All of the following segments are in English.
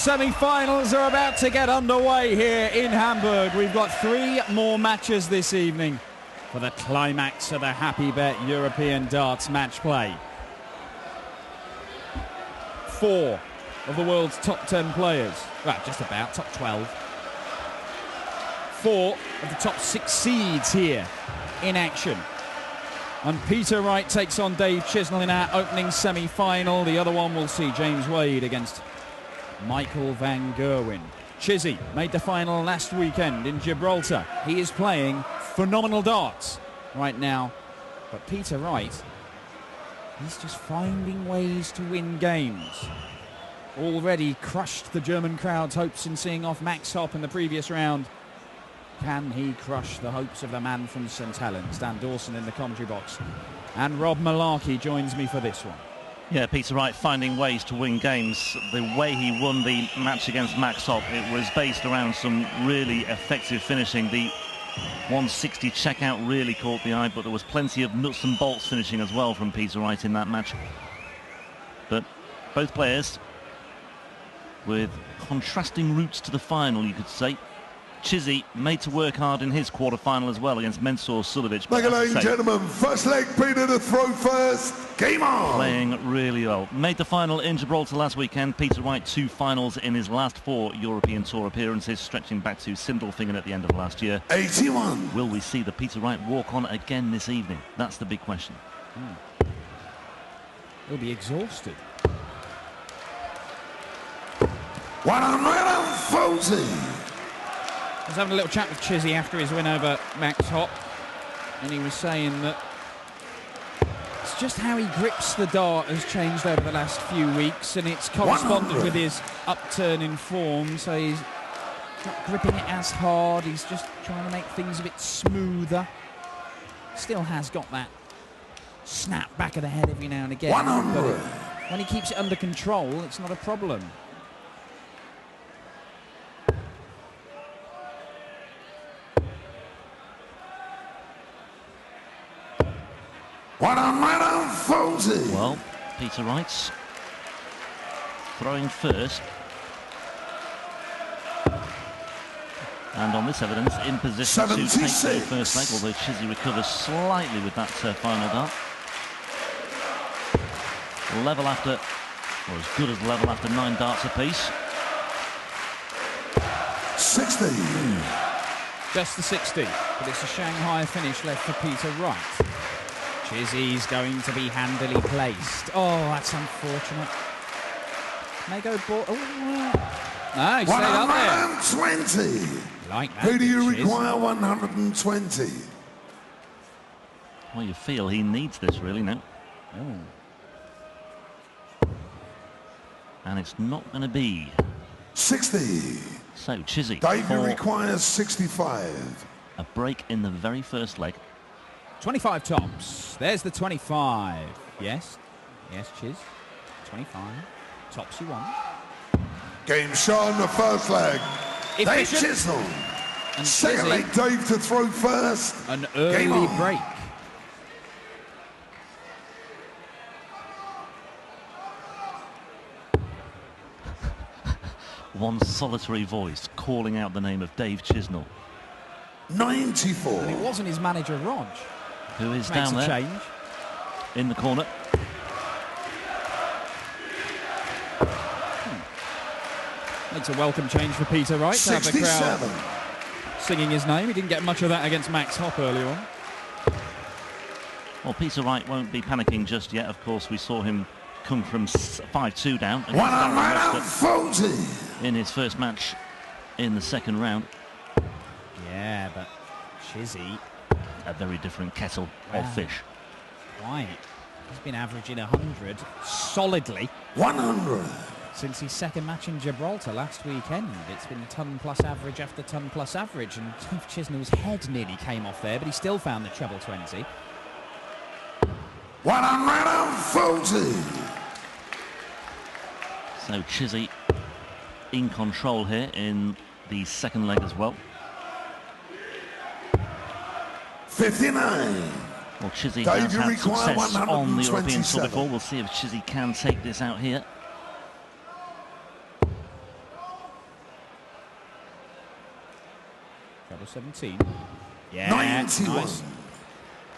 Semi-finals are about to get underway here in Hamburg. We've got 3 more matches this evening for the climax of the Happy Bet European Darts match play. 4 of the world's top 10 players, well, just about top 12. 4 of the top 6 seeds here in action. And Peter Wright takes on Dave Chisnall in our opening semi-final. The other one will see James Wade against Michael van Gerwen. Chizzy made the final last weekend in Gibraltar. He is playing phenomenal darts right now. But Peter Wright, he's just finding ways to win games. Already crushed the German crowd's hopes in seeing off Max Hopp in the previous round. Can he crush the hopes of the man from St Helens? Dan Dawson in the commentary box. And Rob Malarkey joins me for this one. Yeah, Peter Wright finding ways to win games. The way he won the match against Max Hopp, it was based around some really effective finishing. The 160 checkout really caught the eye, but there was plenty of nuts and bolts finishing as well from Peter Wright in that match. But both players with contrasting routes to the final, you could say. Chizzy made to work hard in his quarter-final as well against Mensur Suljovic. Ladies and gentlemen, first leg, Peter to throw first. Game on! Playing really well. Made the final in Gibraltar last weekend. Peter Wright, 2 finals in his last 4 European Tour appearances, stretching back to Sindelfingen at the end of last year. 81. Will we see the Peter Wright walk on again this evening? That's the big question. He'll be exhausted. 140. I was having a little chat with Chizzy after his win over Max Hopp, and he was saying that it's just how he grips the dart has changed over the last few weeks, and it's corresponded with his upturn in form, so he's not gripping it as hard, he's just trying to make things a bit smoother. Still has got that snap back of the head every now and again, but when he keeps it under control, it's not a problem. 140. Well, Peter Wright's throwing first. And on this evidence, in position 76. To take the first leg, although Chizzy recovers slightly with that final dart. Level after, or as good as level after 9 darts apiece. 60. Just the 60, but it's a Shanghai finish left for Peter Wright. Chizzy's going to be handily placed. Oh, that's unfortunate. May go ball. Oh, no, he stayed up there. 120. Like that. Who do you require? 120. Well, you feel he needs this, really, no? Oh. And it's not going to be. 60. So, Chizzy. David requires 65. A break in the very first leg. 25 tops. There's the 25. Yes. Yes, Chiz. 25. Tops you want. Game shot in the first leg. Dave Chisnall. And second leg, Dave to throw first. An early break. One solitary voice calling out the name of Dave Chisnall. 94. And it wasn't his manager, Rog. Who is Makes down there change. in the corner. Makes a welcome change for Peter Wright. 67. To have the crowd singing his name. He didn't get much of that against Max Hopp earlier on. Well, Peter Wright won't be panicking just yet. Of course, we saw him come from 5-2 down 140 in his first match in the second round. Yeah, but Chizzy, a very different kettle of fish. Right. He's been averaging 100 solidly. 100 since his second match in Gibraltar last weekend. It's been ton plus average after ton plus average, and Chisnall's head nearly came off there, but he still found the treble 20. 140. So Chizzy in control here in the second leg as well. 59. Well, Chizzy has had success on the European Tour before. We'll see if Chizzy can take this out here. Treble 17. Yeah, 91. nice.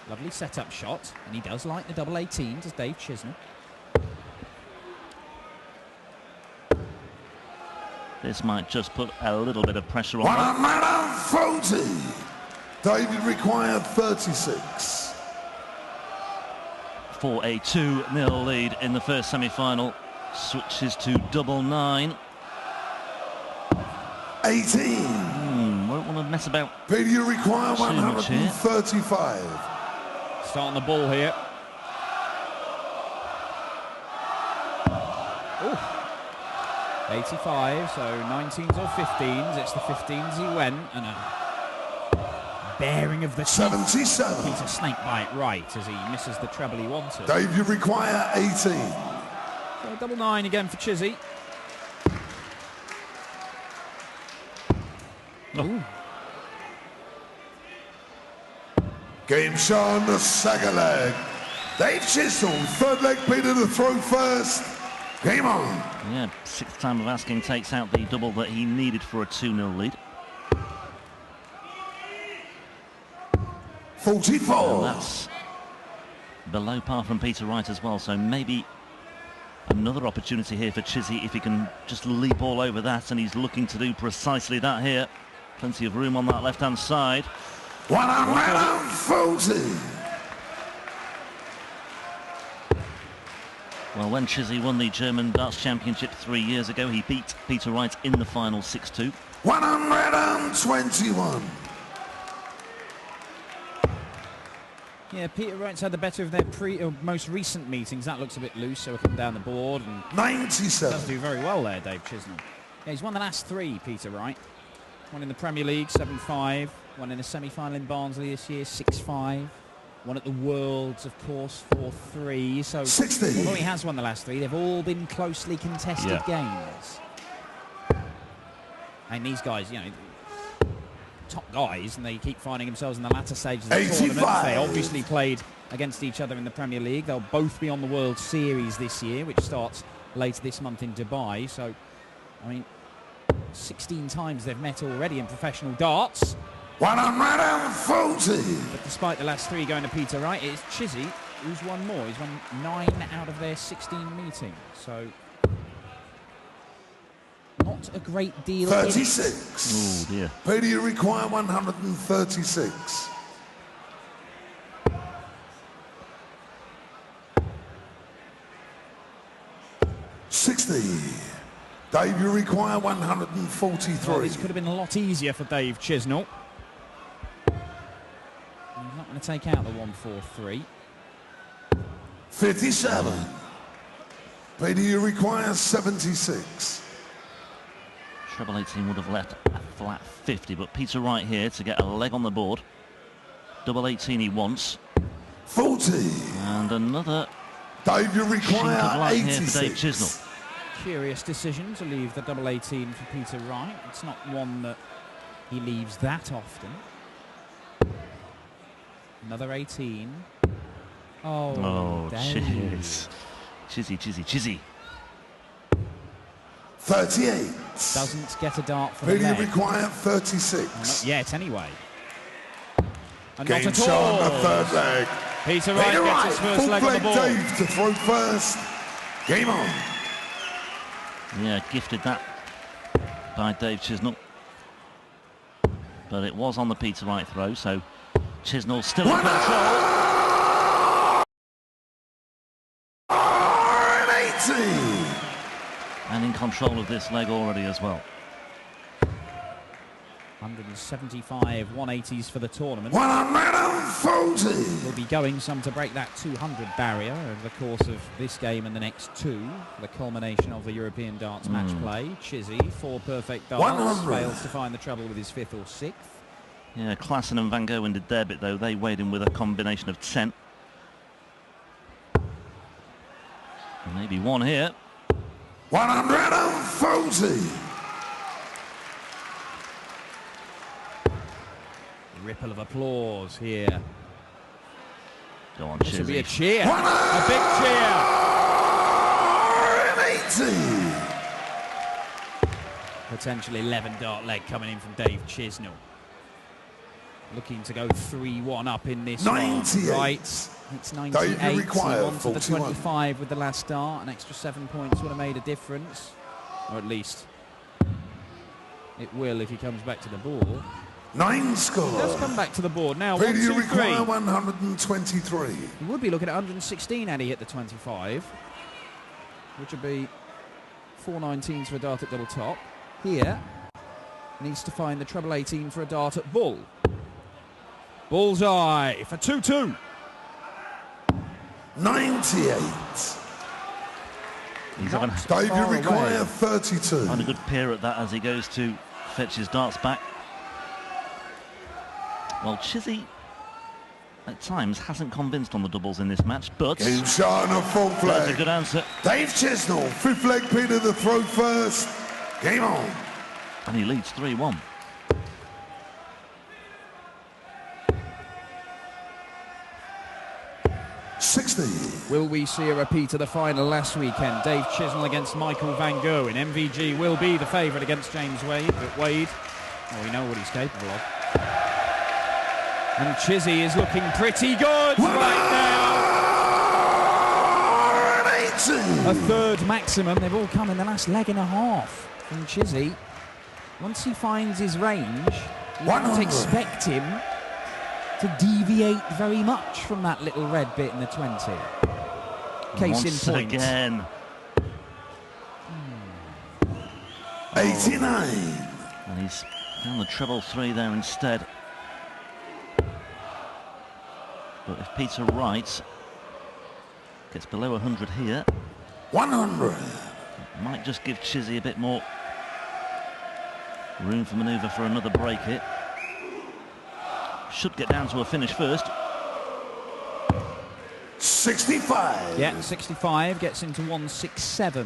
Lovely setup shot, and he does like the double 18, does Dave Chisnall. This might just put a little bit of pressure on. 140. David required 36. For a 2-0 lead in the first semi-final. Switches to double 9. 18. Won't want to mess about. Peter, you require Too much here. 135. Starting the ball here. Ooh. 85, so 19s or 15s. It's the 15s he went, and a bearing of the 77. Peter snake bite right as he misses the treble he wanted. Dave, you require 18. So double 9 again for Chizzy. Ooh. Game Sean, the second leg. Dave Chisnall, third leg, Peter to throw first. Game on. Yeah, sixth time of asking takes out the double that he needed for a 2-0 lead. 44. And that's below par from Peter Wright as well, so maybe another opportunity here for Chizzy if he can just leap all over that, and he's looking to do precisely that here. Plenty of room on that left-hand side. 140. Well, when Chizzy won the German Darts Championship 3 years ago, he beat Peter Wright in the final 6-2. 121. Yeah, Peter Wright's had the better of their most recent meetings. That looks a bit loose, so we'll come down the board. And 97. does do very well there, Dave Chisnall. Yeah, he's won the last 3, Peter Wright. One in the Premier League, 7-5. One in a semi-final in Barnsley this year, 6-5. One at the Worlds, of course, 4-3. So 60. Although he has won the last 3, they've all been closely contested games. And these guys, you know, top guys, and they keep finding themselves in the latter stages of the 85. tournament. They obviously played against each other in the Premier League. They'll both be on the World Series this year, which starts later this month in Dubai. So, I mean, 16 times they've met already in professional darts. 140. But despite the last 3 going to Peter Wright, it's Chizzy who's won more. He's won 9 out of their 16 meetings. So, not a great deal. 36. Oh dear. Peter, you require 136. $60. Dave, you require 143. Well, this could have been a lot easier for Dave Chisnall. He's not going to take out the 143. 57. Peter, you require 76. Treble 18 would have left a flat 50, but Peter Wright here to get a leg on the board. Double 18 he wants. 40. And another Dave, you chink of require light here for Dave 86. Chisnall. Curious decision to leave the double 18 for Peter Wright. It's not one that he leaves that often. Another 18. Oh, Dave. Cheers. Chizzy. 38. Doesn't get a dart for Peter, the you leg. require 36. Well, not yet, anyway. And Game not at shot, the all. third leg. Peter Wright Peter gets Wright, his first full leg on the plate board. Dave to throw first. Game on. Yeah, gifted that by Dave Chisnall. But it was on the Peter Wright throw, so Chisnall still in control. 180. And in control of this leg already as well. 175 180s for the tournament. 140. We'll be going some to break that 200 barrier over the course of this game and the next 2 for the culmination of the European Darts match play. Chizzy, 4 perfect darts, 100. fails to find the treble with his 5th or 6th. Yeah, Klassen and Van Goen did their bit though. They weighed in with a combination of 10. Maybe one here. 140. Ripple of applause here. Go on, This will be a Chizzy. cheer, a big cheer. 180. Potentially 11 dart leg coming in from Dave Chisnall. looking to go 3-1 up in this one. 98. Right, it's 98. David require On to the 41. 25 with the last start. An extra 7 points would have made a difference, or at least it will if he comes back to the board. 9 score. He does come back to the board now. Where 1, do you 2, 3. require 123? He would be looking at 116 had he hit the 25, which would be 4 19s for a dart at double top. Here, needs to find the treble 18 for a dart at bull. Bullseye for 2-2. 98. He's having Dave, you far require away. 32. a good peer at that as he goes to fetch his darts back. Well, Chizzy at times hasn't convinced on the doubles in this match, but Game shot and a full that's a flag. good answer. Dave Chisnall, 5th leg Peter the throw first. Game on. And he leads 3-1. Will we see a repeat of the final last weekend? Dave Chisnall against Michael Van Gogh in MVG will be the favourite against James Wade, but Wade, well, we know what he's capable of. And Chizzy is looking pretty good right now. A third maximum. They've all come in the last leg and a half from Chizzy. Once he finds his range, you don't expect him to deviate very much from that little red bit in the 20. Case Once in point. again. 89. And he's down the treble 3 there instead. But if Peter Wright gets below 100 here, 100. it might just give Chizzy a bit more room for manoeuvre for another break hit. Should get down to a finish first. 65. Yeah, 65 gets into 167.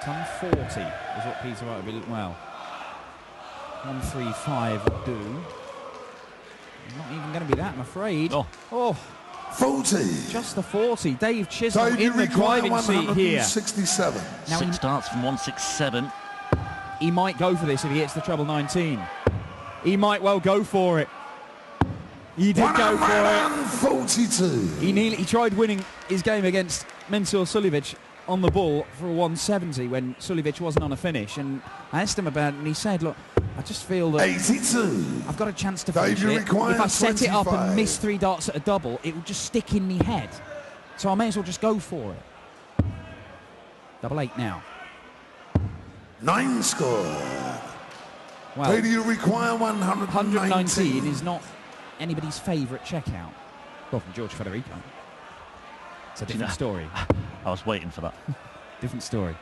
140 is what Peter Wright would be. Well, 135 would do. Not even going to be that, I'm afraid. Oh, 40. just the 40. Dave Chisnall Dave, you in the require driving seat here. 167. Now 6 starts from 167. he might go for this if he hits the treble 19. He might well go for it. He did go for it. 142. He tried winning his game against Mensur Suljevic on the ball for a 170 when Suljevic wasn't on a finish, and I asked him about it and he said, look, I just feel that 82. I've got a chance to Dave, finish you it. require If I set it up 25. and miss 3 darts at a double, it would just stick in my head. So I may as well just go for it. Double 8 now. 9 score. Well, Dave, you require 119 is not anybody's favourite checkout. Well, from George Federico. It's a different story. I was waiting for that. Different story.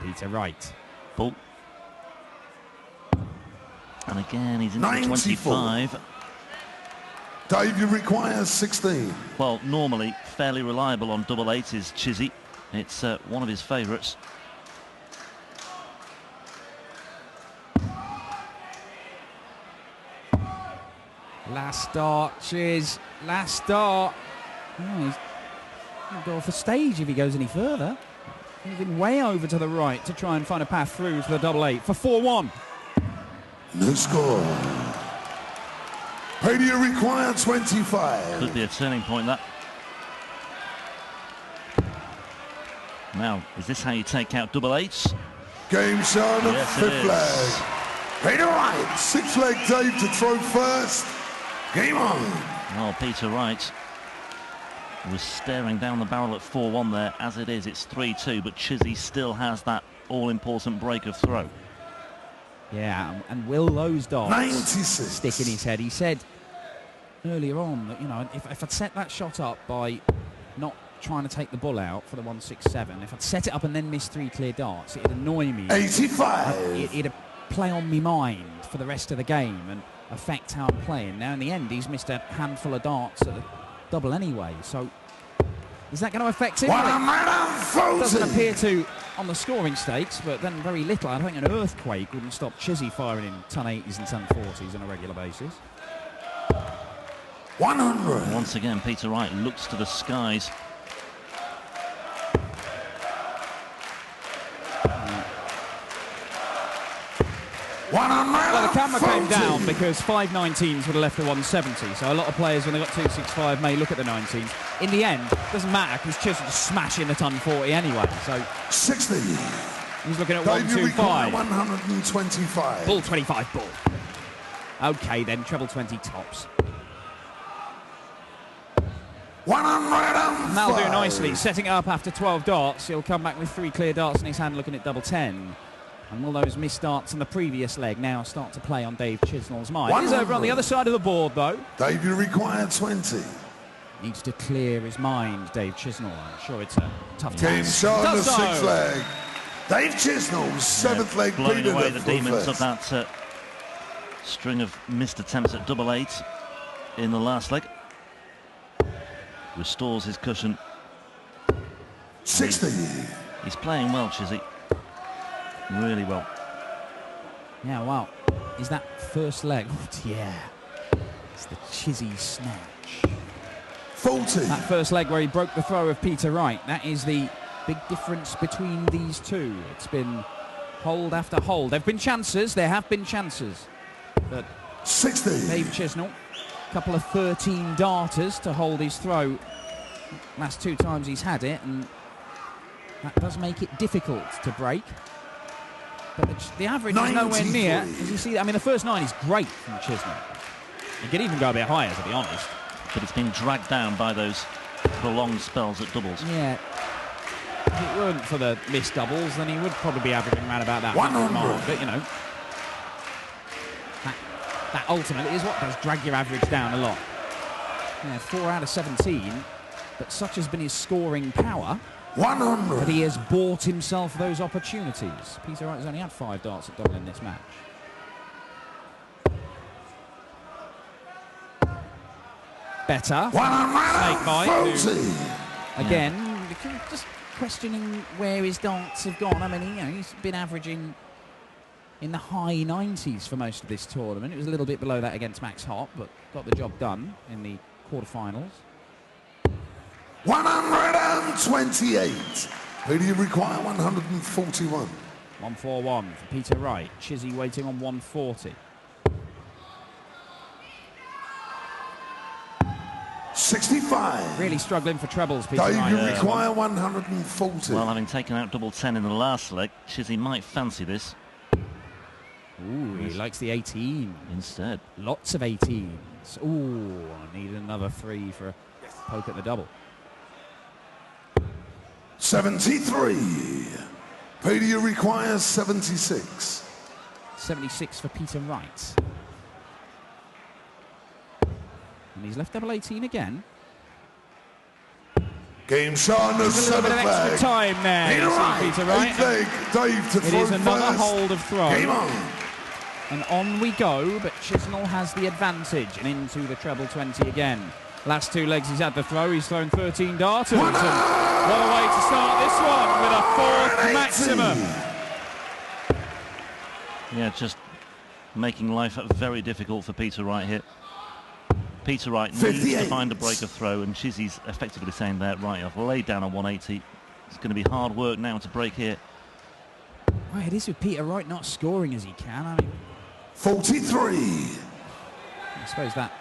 Peter Wright. Bull. And again, he's into 94. 25. Dave, you require 16. Well, normally fairly reliable on double 8 is Chizzy. It's one of his favourites. Last start, Chiz. Last start. Oh, he's going to go off the stage if he goes any further. Moving way over to the right to try and find a path through to the double 8 for 4-1. No score. Pay do you require 25. Could be a turning point, that. Now, is this how you take out double 8s? Game shown of Yes, it 5th is. leg. Peter Wright, 6th leg Dave to throw first. Game on. Well, Peter Wright was staring down the barrel at 4-1 there. As it is, it's 3-2, but Chizzy still has that all-important break of throw. Yeah, and will those darts 96. stick in his head? He said earlier on that, you know, if I'd set that shot up by not trying to take the bull out for the 167, if I'd set it up and then miss 3 clear darts, it'd annoy me. 85. It'd play on me mind for the rest of the game and affect how I'm playing. Now, in the end, he's missed a handful of darts at the double anyway, so is that going to affect him? Well, it doesn't appear to on the scoring stakes, but then very little. I think an earthquake wouldn't stop Chizzy firing in ton 80s and ton 40s on a regular basis. 100. Once again, Peter Wright looks to the skies. 140. Well, the camera came down because 5.19s would have left the 170, so a lot of players, when they got 265, may look at the 19s. In the end, it doesn't matter because Chisnall just smashing the ton 40 anyway, so 60. he's looking at 125. 125. Ball 25 ball. Okay then, treble 20 tops. 105. And that'll do nicely. Setting it up after 12 darts, he'll come back with 3 clear darts in his hand looking at double 10. And will those missed darts in the previous leg now start to play on Dave Chisnall's mind? He's over on the other side of the board, though. Dave, you require 20. Needs to clear his mind, Dave Chisnall. I'm sure it's a tough Game task. shot on the Does so. 6th leg. Dave Chisnall's 7th leg blowing beating away the the full demons first. of that string of missed attempts at double 8 in the last leg. Restores his cushion. 60. He's playing well, Chizzy. Really well. Yeah, wow. Is that first leg? Yeah. It's the Chizzy snatch. 40. That first leg where he broke the throw of Peter Wright. That is the big difference between these two. It's been hold after hold. There have been chances. There have been chances. But 60. Dave Chisnall, a couple of 13 darters to hold his throw. Last 2 times he's had it, and that does make it difficult to break. But the average is nowhere near. As you see, I mean, the first 9 is great from Chisnall. He could even go a bit higher, to be honest. But it's been dragged down by those prolonged spells at doubles. Yeah. If it weren't for the missed doubles, then he would probably be averaging around about that 100 mark. But, you know, that ultimately is what does drag your average down a lot. Yeah, 4 out of 17. But such has been his scoring power 100. that he has bought himself those opportunities. Peter Wright has only had 5 darts at double in this match. Better. Snake bite. Who, again, just questioning where his darts have gone. I mean, you know, he's been averaging in the high 90s for most of this tournament. It was a little bit below that against Max Hopp, but got the job done in the quarterfinals. 128. Who do you require? 141. 141 for Peter Wright. Chizzy waiting on 140. 65. Really struggling for trebles, Peter Dave, Wright. you require 140. Well, having taken out double 10 in the last leg, Chizzy might fancy this. Ooh, he likes the 18 instead. Lots of 18s. Ooh, I need another 3 for a poke at the double. 73. Peter, you require 76. 76 for Peter Wright. And he's left double 18 again. Game shot on the 7th leg. A little bit of extra time there, you see, Peter Wright. 8th leg, Dave to It throw is another first. hold of throw. Game on. And on we go, but Chisnall has the advantage and into the treble 20 again. Last 2 legs he's had the throw, he's thrown 13 darters. And what a way to start this one with a 4th maximum. Yeah, just making life very difficult for Peter Wright here. Peter Wright needs to find a break of throw, and Chizzy's effectively saying that, right, I've laid down a 180. It's going to be hard work now to break here. Well, it is with Peter Wright not scoring as he can. I mean, 43. I suppose that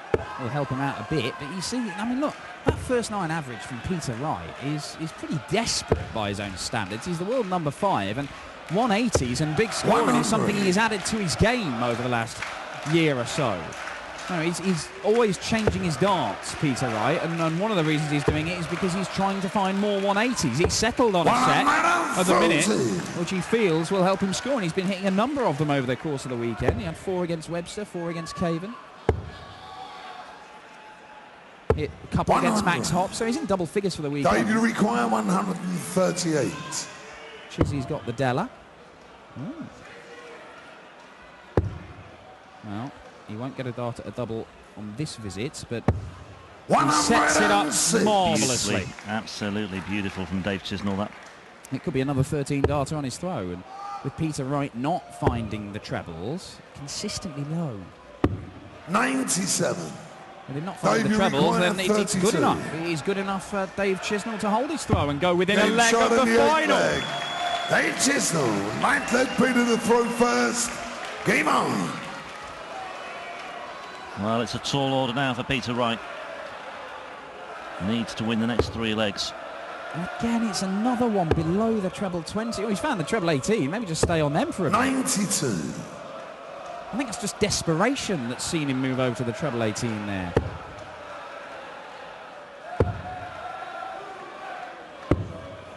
will help him out a bit, but you see, I mean, look, that first 9 average from Peter Wright is pretty desperate by his own standards. He's the world number 5, and 180s and big scoring is something he has added to his game over the last year or so. No, he's always changing his darts, Peter Wright, and one of the reasons he's doing it is because he's trying to find more 180s. He's settled on a set at the minute, which he feels will help him score, and he's been hitting a number of them over the course of the weekend. He had 4 against Webster, 4 against Caven. Hit a couple against Max Hopp, so he's in double figures for the weekend. Dave, you require 138. Chizzy's got the Della. Ooh. Well, he won't get a dart at a double on this visit, but he sets it up marvellously. Absolutely beautiful from Dave Chisnall, that. It could be another 13 darter on his throw, and with Peter Wright not finding the trebles, consistently low. 97. If they're not finding the trebles, then it's good enough. It is good enough for Dave Chisnall to hold his throw and go within a leg of the final. Dave Chisnall, 9th leg Peter to throw first. Game on. Well, it's a tall order now for Peter Wright. Needs to win the next 3 legs. And again, it's another one below the treble 20. Oh, he's found the treble 18. Maybe just stay on them for a bit. 92. I think it's just desperation that's seen him move over to the treble 18 there.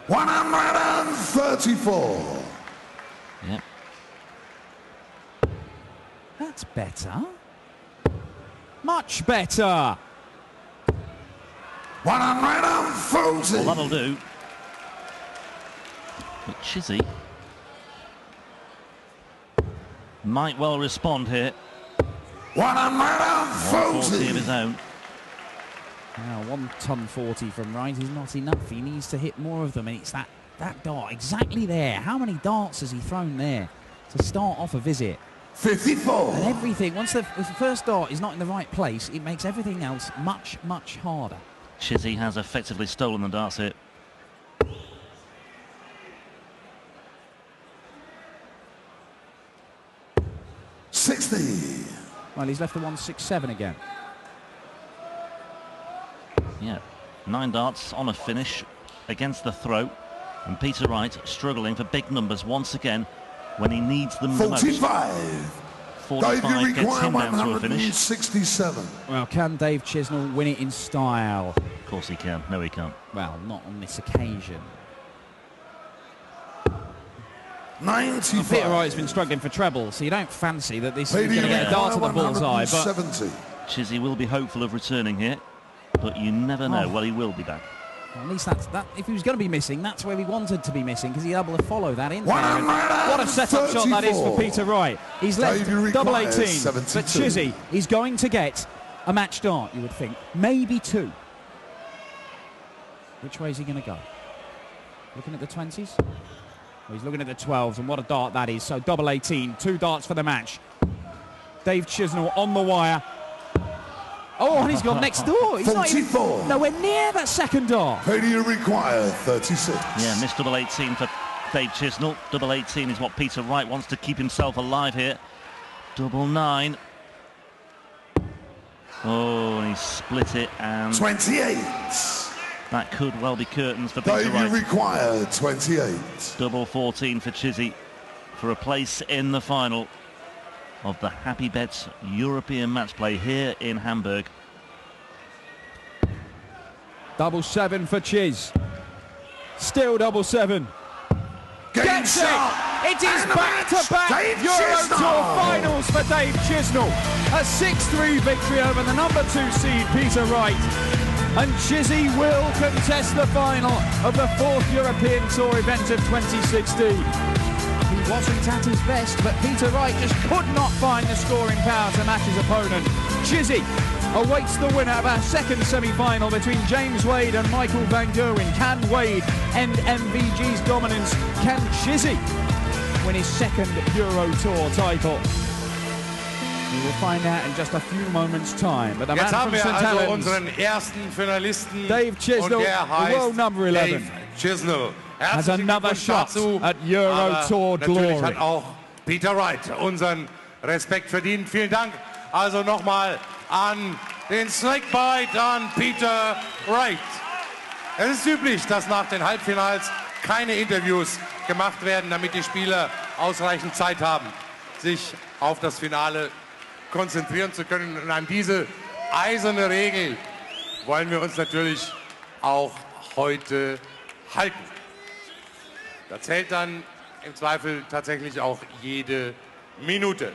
$134. Yep. That's better. Much better. 140. Well, that'll do. But Chizzy might well respond here. 140 of his own. Now, 1 ton 40 from Wright is not enough. He needs to hit more of them, and it's that dart exactly there. How many darts has he thrown there to start off a visit? 54. And everything, once the first dart is not in the right place, it makes everything else much, much harder. Chizzy has effectively stolen the darts here. $60. Well, he's left the 167 again. Yeah, 9 darts on a finish against the throw, and Peter Wright struggling for big numbers once again when he needs them the most. 45. 45 gets him down to a finish. 167. Well, can Dave Chisnall win it in style? Of course he can. No, he can't. Well, not on this occasion. 95. Well, Peter Wright's been struggling for treble, so you don't fancy that this is going to get a dart to the bullseye. But Chizzy will be hopeful of returning here, but you never know. Well, he will be back. At least that's that. If he was going to be missing, that's where he wanted to be missing, because he'd able to follow that in there. And what a setup shot that is for Peter Wright. He's left double 18, but Chizzy is going to get a match dart, you would think. Maybe 2. Which way is he going to go? Looking at the 20s? Well, he's looking at the 12s, and what a dart that is. So double 18, 2 darts for the match. Dave Chisnall on the wire. Oh, and he's gone next door. He's 44. not even nowhere near that second dart. Failure required, 36. Yeah, missed double 18 for Dave Chisnall. Double 18 is what Peter Wright wants to keep himself alive here. Double 9. Oh, and he split it, and 28. that could well be curtains for Peter Failure Wright. required, 28. Double 14 for Chizzy for a place in the final of the Happy Bets European match play here in Hamburg. Double 7 for Chiz. Still double 7. Gets it! It is back-to-back Euro Tour finals for Dave Chisnall. A 6-3 victory over the number 2 seed Peter Wright. And Chizzy will contest the final of the 4th European Tour event of 2016. He wasn't at his best, but Peter Wright just could not find the scoring power to match his opponent. Chizzy awaits the winner of our second semi-final between James Wade and Michael van Gerwen. Can Wade end MVG's dominance? Can Chizzy win his second Euro Tour title? We will find out in just a few moments' time. But the man from St. Helens, unseren ersten Finalisten, Dave Chisnall, the world number 11. Dave Chisnall. Has another shot at Euro Tour natürlich glory. hat auch Peter Wright unseren Respekt verdient. Vielen Dank also nochmal an den Snakebite, an Peter Wright. Es ist üblich, dass nach den Halbfinals keine Interviews gemacht werden, damit die Spieler ausreichend Zeit haben, sich auf das Finale konzentrieren zu können. Und an diese eiserne Regel wollen wir uns natürlich auch heute halten. Da zählt dann im Zweifel tatsächlich auch jede Minute.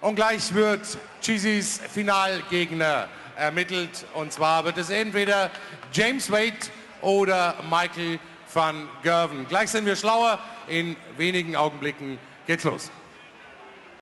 Und gleich wird Chizzys Finalgegner ermittelt. Und zwar wird es entweder James Wade oder Michael van Gerwen. Gleich sind wir schlauer. In wenigen Augenblicken geht's los.